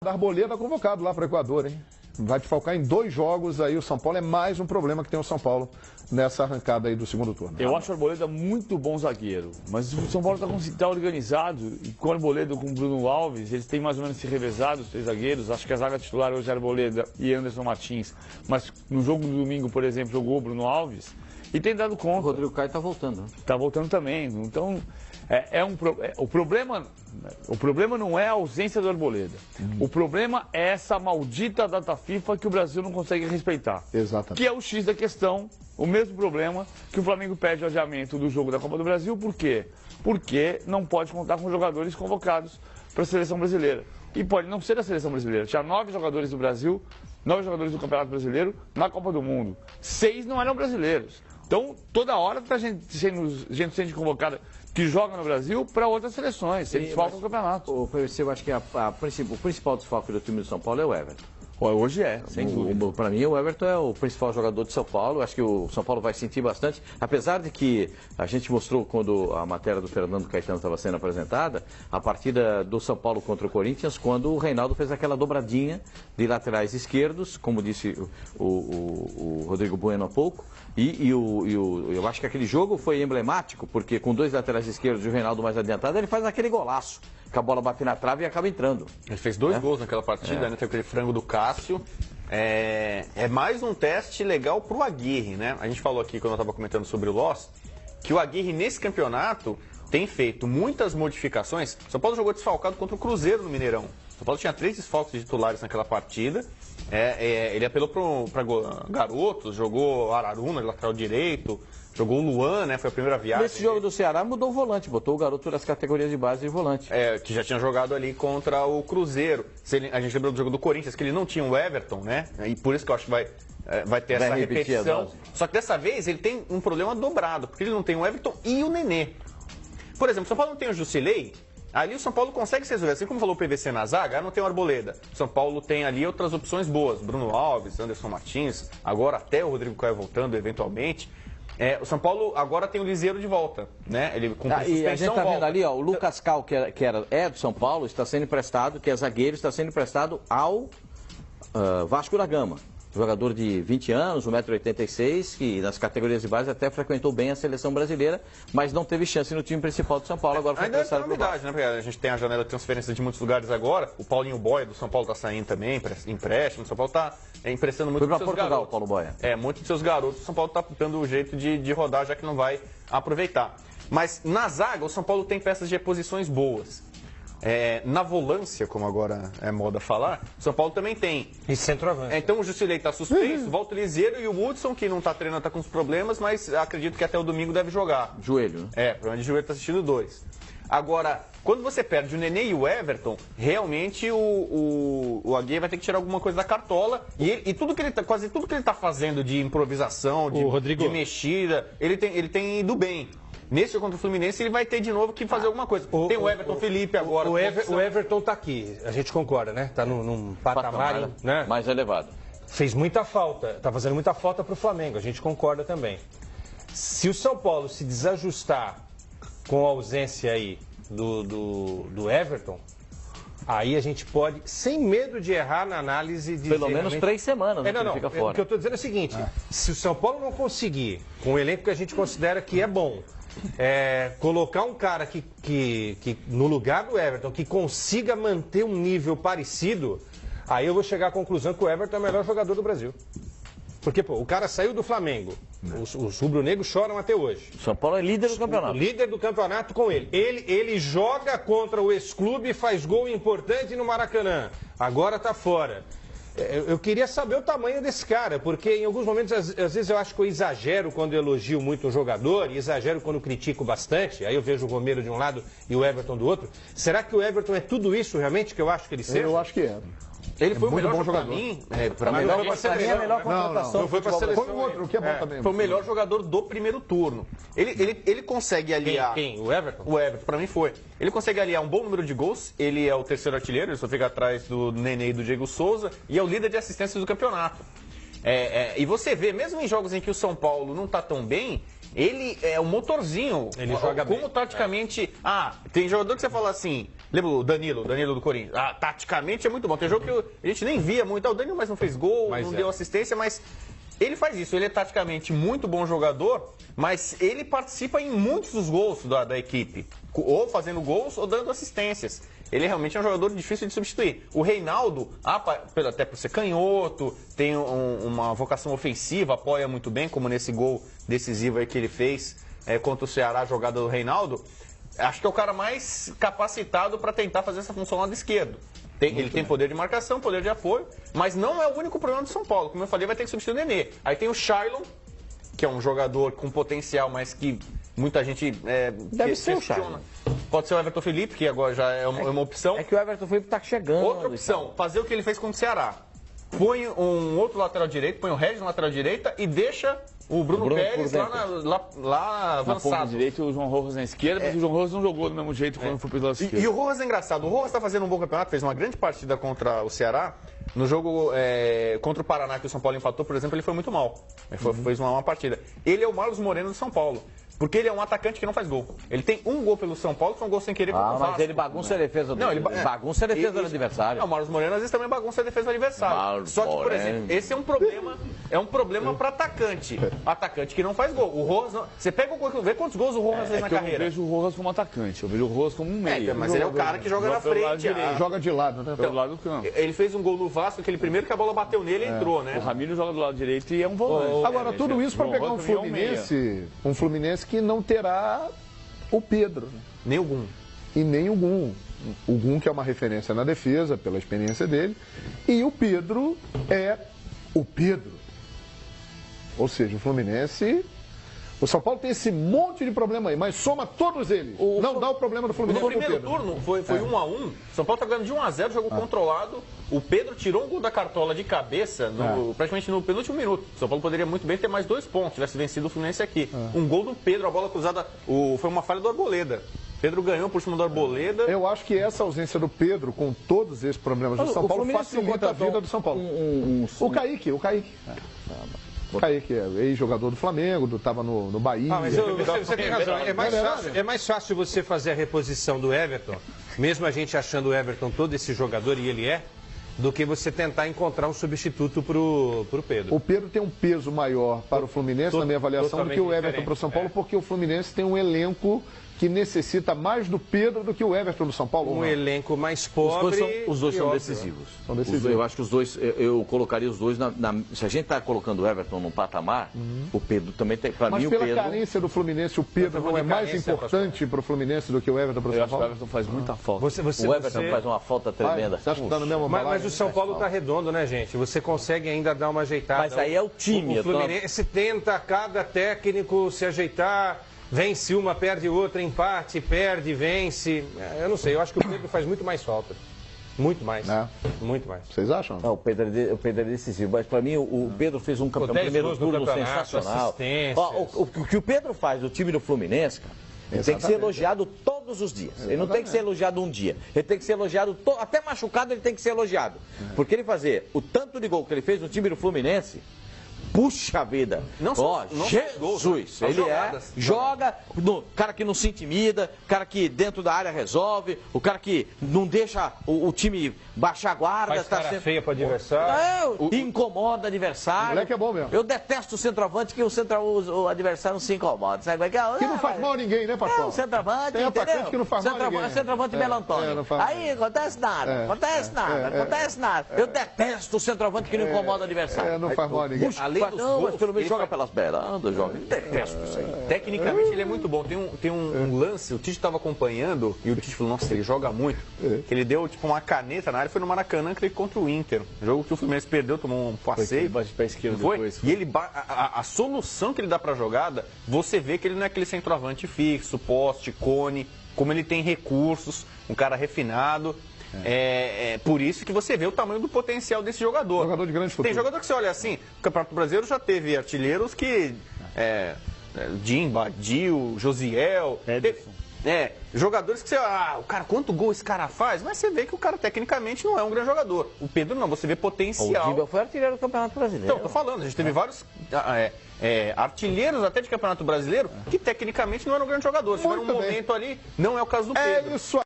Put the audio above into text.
O Arboleda convocado lá para o Equador, hein? Vai focar em 2 jogos aí. O São Paulo é mais um problema que tem o São Paulo nessa arrancada aí do segundo turno. Eu acho o Arboleda muito bom zagueiro, mas o São Paulo está organizado e com o Arboleda, com o Bruno Alves, eles têm mais ou menos se revezado, os 3 zagueiros. Acho que a zaga titular hoje é Arboleda e Anderson Martins, mas no jogo do domingo, por exemplo, jogou o Bruno Alves e tem dado conta. O Rodrigo Caio está voltando. Está voltando também. Então, o problema não é a ausência do Arboleda. O problema é essa maldita data FIFA que o Brasil não consegue respeitar. Exatamente. Que é o X da questão, o mesmo problema que o Flamengo pede o adiamento do jogo da Copa do Brasil. Por quê? Porque não pode contar com jogadores convocados para a seleção brasileira. E pode não ser a seleção brasileira. Tinha 9 jogadores do Brasil, 9 jogadores do Campeonato Brasileiro na Copa do Mundo. 6 não eram brasileiros. Então, toda hora está gente sendo convocada que joga no Brasil para outras seleções, se eles faltam o campeonato. Eu acho que o principal desfalque do time do São Paulo é o Everton. Hoje é, sem dúvida. Para mim, o Everton é o principal jogador de São Paulo. Acho que o São Paulo vai sentir bastante. Apesar de que a gente mostrou quando a matéria do Fernando Caetano estava sendo apresentada, a partida do São Paulo contra o Corinthians, quando o Reinaldo fez aquela dobradinha de laterais esquerdos, como disse o Rodrigo Bueno há pouco. Eu acho que aquele jogo foi emblemático, porque com 2 laterais esquerdos e o Reinaldo mais adiantado, ele faz aquele golaço, que a bola bate na trave e acaba entrando. Ele fez 2 gols naquela partida, né? Teve aquele frango do Cássio. É mais um teste legal pro Aguirre, né? A gente falou aqui, quando eu estava comentando sobre o Loss, que o Aguirre, nesse campeonato, tem feito muitas modificações. O São Paulo jogou desfalcado contra o Cruzeiro no Mineirão. O São Paulo tinha 3 desfalques de titulares naquela partida. Ele apelou para garotos, jogou Araruna, lateral direito, jogou o Luan, né? Foi a primeira viagem. Nesse jogo do Ceará mudou o volante, botou o garoto das categorias de base de volante. Que já tinha jogado ali contra o Cruzeiro. A gente lembrou do jogo do Corinthians, que ele não tinha o Everton, né? E por isso que eu acho que vai ter essa repetição. Só que dessa vez ele tem um problema dobrado, porque ele não tem o Everton e o Nenê. Por exemplo, o São Paulo não tem o Jusilei. Ali o São Paulo consegue se resolver. Assim como falou o PVC na zaga, não tem o Arboleda. O São Paulo tem ali outras opções boas. Bruno Alves, Anderson Martins, agora até o Rodrigo Caio voltando eventualmente. O São Paulo agora tem o Liseiro de volta, né? Ele com suspensão, e a gente tá vendo volta. ali, ó, o Lucas Cal, que é do São Paulo, está sendo emprestado, que é zagueiro, está sendo emprestado ao Vasco da Gama. Jogador de 20 anos, 1,86 m, que nas categorias de base até frequentou bem a seleção brasileira, mas não teve chance no time principal do São Paulo. Agora foi ainda é novidade, né? Porque a gente tem a janela de transferência de muitos lugares agora. O Paulinho Boia do São Paulo está saindo também, empréstimo. O São Paulo está emprestando muito dos seus Portugal, garotos. Paulo Boia. Muito dos seus garotos. O São Paulo está dando o jeito de rodar, já que não vai aproveitar. Mas na zaga, o São Paulo tem peças de reposições boas. Na volância, como agora é moda falar, o São Paulo também tem. E centroavante. Então o Jusilei está suspenso, volta o Liseiro e o Hudson, que não está treinando, está com os problemas, mas acredito que até o domingo deve jogar. Joelho, né? Problema de joelho, está assistindo 2. Agora, quando você perde o Nenê e o Everton, realmente o Aguirre vai ter que tirar alguma coisa da cartola. E quase tudo que ele está fazendo de improvisação, de mexida, ele tem ido bem. Nesse jogo contra o Fluminense, ele vai ter de novo que fazer alguma coisa. Tem o Everton Felipe agora. O Everton tá aqui, a gente concorda, né? Tá num patamar, né? Mais elevado. Fez muita falta, tá fazendo muita falta pro Flamengo, a gente concorda também. Se o São Paulo se desajustar com a ausência aí do Everton, aí a gente pode, sem medo de errar na análise, dizer... Pelo menos 3 semanas, não, fica fora. O que eu tô dizendo é o seguinte, se o São Paulo não conseguir, com o elenco que a gente considera que é bom, colocar um cara que no lugar do Everton, que consiga manter um nível parecido, aí eu vou chegar à conclusão que o Everton é o melhor jogador do Brasil. Porque, o cara saiu do Flamengo. Os rubro-negros choram até hoje. O São Paulo é líder do campeonato. O líder do campeonato com ele. Ele joga contra o ex-clube e faz gol importante no Maracanã. Agora tá fora. Eu queria saber o tamanho desse cara, porque em alguns momentos, às vezes eu acho que eu exagero quando eu elogio muito um jogador e exagero quando critico bastante. Aí eu vejo o Romero de um lado e o Everton do outro. Será que o Everton é tudo isso realmente que eu acho que ele seja? Eu acho que é. Ele foi o muito melhor bom jogador. Para mim, Pra mim é a melhor contratação. Não foi pra seleção. Foi o outro, que é bom também. foi o melhor jogador do primeiro turno. Ele consegue aliar... Quem? O Everton? O Everton, pra mim foi. Ele consegue aliar um bom número de gols, ele é o terceiro artilheiro, ele só fica atrás do Nenê e do Diego Souza, e é o líder de assistências do campeonato. E você vê, mesmo em jogos em que o São Paulo não tá tão bem, ele é um motorzinho. Ele joga bem. Como taticamente... tem jogador que você fala assim... Lembra o Danilo do Corinthians? Taticamente é muito bom. Tem jogo que a gente nem via muito. O Danilo mas não fez gol, não deu assistência, mas ele faz isso. Ele é taticamente muito bom jogador, mas ele participa em muitos dos gols da equipe. Ou fazendo gols ou dando assistências. Ele realmente é um jogador difícil de substituir. O Reinaldo, até por ser canhoto, tem uma vocação ofensiva, apoia muito bem, como nesse gol decisivo aí que ele fez contra o Ceará, a jogada do Reinaldo. Acho que é o cara mais capacitado para tentar fazer essa função lá lado esquerdo. Ele tem poder de marcação, poder de apoio, mas não é o único problema do São Paulo. Como eu falei, vai ter que substituir o Nenê. Aí tem o Shailon, que é um jogador com potencial, mas que muita gente deve ser questiona. Pode ser o Everton Felipe, que agora já é uma opção. É que o Everton Felipe está chegando. Outra opção, fazer o que ele fez com o Ceará. Põe um outro lateral direito, põe o Regis na lateral direita e deixa o Bruno Pérez lá avançado. Na ponta direita, o João Rojas na esquerda, mas o João Rojas não jogou do mesmo jeito quando foi pelo lado esquerdo. E o Rojas é engraçado. O Rojas está fazendo um bom campeonato, fez uma grande partida contra o Ceará. No jogo contra o Paraná, que o São Paulo empatou, por exemplo, ele foi muito mal. Ele fez uma partida. Ele é o Marlos Moreno do São Paulo. Porque ele é um atacante que não faz gol. Ele tem um gol pelo São Paulo, que foi um gol sem querer contra o Vasco. Mas ele bagunça a defesa do bagunça a defesa do adversário. Não, o Marlos Moreno às vezes também bagunça a defesa do adversário. Só que, por exemplo, esse é um problema para atacante. Atacante que não faz gol. O Rojas, você pega o gol, vê quantos gols o Rojas fez na carreira. Eu não vejo o Rojas como atacante, eu vejo o Rojas como um meia. Mas ele é o cara que joga na frente. Joga de lado, né? Pelo lado do campo. Ele fez um gol no Vasco, aquele primeiro que a bola bateu nele e entrou, né? O Ramiro joga do lado direito e é um volante. Agora, tudo isso para pegar um Fluminense que não terá o Pedro. Né? Nem o Gum. E nem o Gum. O Gum, que é uma referência na defesa, pela experiência dele. E o Pedro é o Pedro. Ou seja, o Fluminense... O São Paulo tem esse monte de problema aí, mas soma todos eles. Não dá o problema do Fluminense. No primeiro turno foi 1-1. São Paulo está ganhando de 1-0, jogo controlado. O Pedro tirou um gol da cartola de cabeça praticamente no penúltimo minuto. O São Paulo poderia muito bem ter mais 2 pontos, tivesse vencido o Fluminense aqui. Um gol do Pedro, a bola cruzada, foi uma falha do Arboleda. Pedro ganhou por cima do Arboleda. Eu acho que essa ausência do Pedro, com todos esses problemas do São Paulo, facilita a vida do São Paulo. O Kaique. O Kaique é ex-jogador do Flamengo, estava no Bahia. Mas você tem razão. É mais fácil você fazer a reposição do Everton, mesmo a gente achando o Everton todo esse jogador, e ele do que você tentar encontrar um substituto para o Pedro. O Pedro tem um peso maior para o Fluminense, na minha avaliação, do que o Everton para o São Paulo, porque o Fluminense tem um elenco que necessita mais do Pedro do que o Everton do São Paulo. Um elenco mais pobre. Os dois são decisivos. Eu acho que os dois, eu colocaria os dois se a gente está colocando o Everton num patamar, o Pedro também tem. Para mim, o Pedro. Mas pela carência do Fluminense, o Pedro não é mais importante para o Fluminense do que o Everton para o São Paulo? O Everton faz muita falta. O Everton faz uma falta tremenda. Você acha que está no mesmo mas o São Paulo está redondo, né, gente? Você consegue ainda dar uma ajeitada. Mas aí é o time. O Fluminense tenta cada técnico se ajeitar. Vence uma, perde outra, empate, perde, vence. Eu não sei, eu acho que o Pedro faz muito mais falta. Muito mais. Muito mais. Vocês acham? Não, o Pedro é decisivo. Mas para mim, o Pedro fez um primeiro turno sensacional. O que o Pedro faz, o time do Fluminense, cara, ele tem que ser elogiado todos os dias. Ele não tem que ser elogiado um dia. Ele tem que ser elogiado, até machucado ele tem que ser elogiado. Porque ele fazer o tanto de gol que ele fez no time do Fluminense... Puxa vida! Jesus! Ele joga, cara que não se intimida, cara que dentro da área resolve, o cara que não deixa o time baixar a guarda. Faz cara feia para o adversário. Incomoda o adversário. O moleque é bom mesmo. Eu detesto o centroavante que o adversário não se incomoda. Sabe? Que não faz mal a ninguém, né, pastor? O centroavante, tem atacante que não faz mal a ninguém. Centroavante melantônico. Aí acontece nada, acontece nada. Eu detesto o centroavante que não incomoda o adversário. Não faz mal a ninguém. Mas pelo menos joga pelas beirandas, joga. Detesto isso aí. Tecnicamente ele é muito bom. Tem um lance, o Tite estava acompanhando e o Tite falou, nossa, ele joga muito. Que ele deu tipo uma caneta na área, foi no Maracanã que ele contra o Inter. Jogo que o Fluminense perdeu, tomou um passeio. Pra esquerda depois. E ele a solução que ele dá pra jogada, você vê que ele não é aquele centroavante fixo, poste, cone, como ele tem recursos, um cara refinado. É por isso que você vê o tamanho do potencial desse jogador. Jogador de grande futuro. Tem jogador que você olha assim, o Campeonato Brasileiro já teve artilheiros que... Dimba, Dil, Josiel... jogadores que você... o cara, quanto gol esse cara faz? Mas você vê que o cara tecnicamente não é um grande jogador. O Pedro não, você vê potencial. O Dimba foi artilheiro do Campeonato Brasileiro. Então, tô falando, a gente teve vários... artilheiros até de Campeonato Brasileiro que tecnicamente não eram grandes jogadores. Tiveram um momento ali, não é o caso do Pedro. É isso aí.